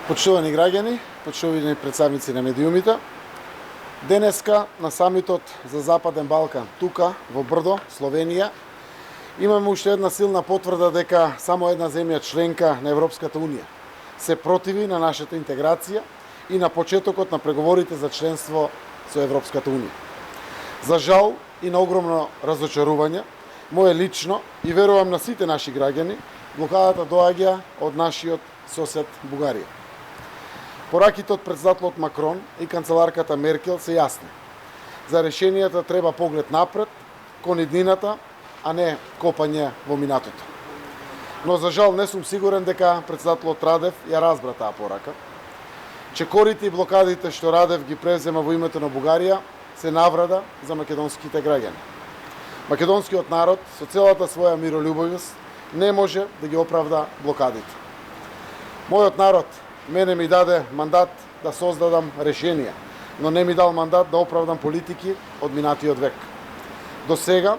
Почитувани граѓани, почитувани представници на медиумите, денеска на самитот за Западен Балкан, тука во Брдо, Словенија, имаме уште една силна потврда дека само една земја членка на Европската Унија се противи на нашата интеграција и на почетокот на преговорите за членство со Европската Унија. За жал и на огромно разочарување, мое лично и верувам на сите наши граѓани, блокадата доаѓа од нашиот сосед Бугарија. Пораките од председателот Макрон и канцеларката Меркел се јасни. За решенијата треба поглед напред, кон иднината, а не копање во минатото. Но за жал не сум сигурен дека председателот Радев ја разбра таа порака. Чекорите и блокадите што Радев ги презема во името на Бугарија се наврада за македонските граѓани. Македонскиот народ со целата своја миролюбивост не може да ги оправда блокадите. Мојот народ мене ми даде мандат да создадам решенија, но не ми дал мандат да оправдам политики од минатиот век. До сега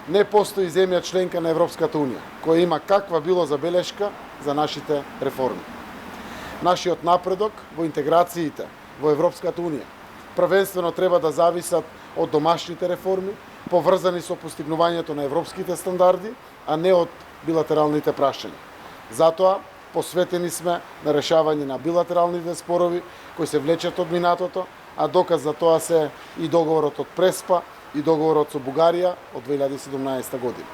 не постои земја членка на Европската Унија која има каква било забелешка за нашите реформи. Нашиот напредок во интеграциите во Европската Унија првенствено треба да зависат од домашните реформи, поврзани со постигнувањето на европските стандарди, а не од билатералните прашања. Затоа посветени сме на решавање на билатералните спорови кои се влечат од минатото, а доказ за тоа се и договорот од Преспа и договорот со Бугарија од 2017 година.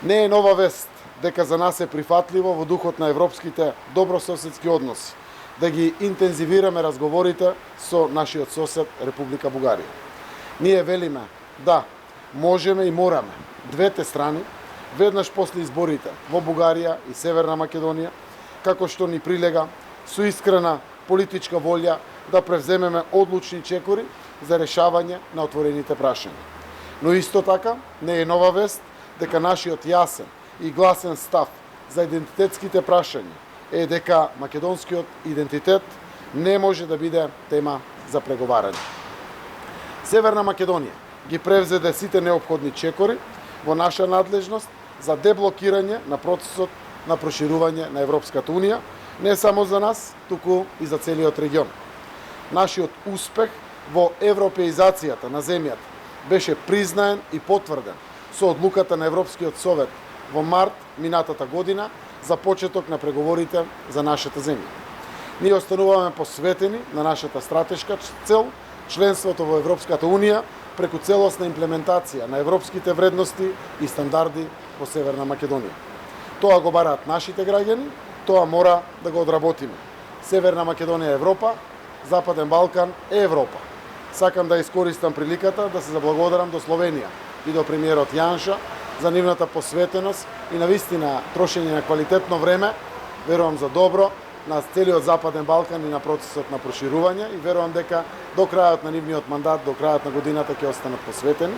Не е нова вест дека за нас е прифатливо во духот на европските добрососедски односи да ги интензивираме разговорите со нашиот сосед Република Бугарија. Ние велиме да можеме и мораме двете страни веднаш после изборите во Бугарија и Северна Македонија, како што ни прилега, со искрена политичка волја да превземеме одлучни чекори за решавање на отворените прашања. Но исто така не е нова вест дека нашиот јасен и гласен став за идентитетските прашања е дека македонскиот идентитет не може да биде тема за преговарање. Северна Македонија ги превзеде сите неопходни чекори во наша надлежност за деблокирање на процесот на проширување на Европската Унија, не само за нас, туку и за целиот регион. Нашиот успех во европеизацијата на земјата беше признаен и потврден со одлуката на Европскиот совет во март минатата година за почеток на преговорите за нашата земја. Ние остануваме посветени на нашата стратешка цел, членството во Европската Унија, преку целосна имплементација на европските вредности и стандарди во Северна Македонија. Тоа го бараат нашите граѓани, тоа мора да го одработиме. Северна Македонија е Европа, Западен Балкан е Европа. Сакам да искористам приликата да се заблагодарам до Словенија и до премиерот Јанша за нивната посветеност и навистина трошење на квалитетно време, верувам за добро, на целиот Западен Балкан и на процесот на проширување и верувам дека до крајот на нивниот мандат, до крајот на годината ќе останат посветени.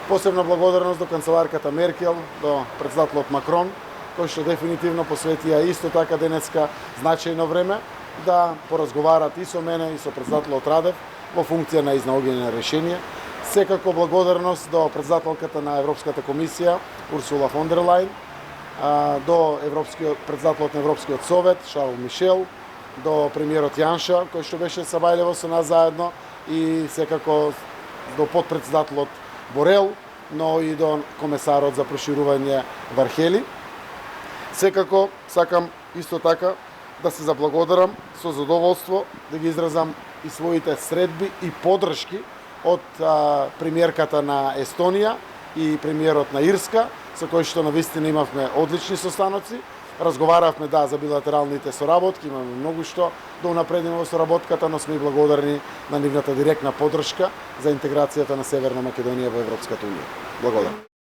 Посебна благодарност до канцеларката Меркел, до председателот Макрон, кој што дефинитивно посветија исто така денеска значајно време да поразговарат и со мене и со председателот Радев во функција на изнаоѓање на решение. Секако благодарност до председателката на Европската комисија Урсула фон дер Лајн, до председателот на Европскиот совет Шарл Мишел, до премиерот Јанша, кој што беше Сабајлево со нас заедно, и секако до подпредседателот Борел, но и до комесарот за проширување Вархели. Секако сакам исто така да се заблагодарам со задоволство да ги изразам и своите средби и поддршки од премиерката на Естонија и премиерот на Ирска, со кои што навистина имавме одлични состаноци. Разговаравме за билатералните соработки, имаме многу што да унапредиме во соработката, но сме и благодарни на нивната директна поддршка за интеграцијата на Северна Македонија во Европската Унија. Благодарам.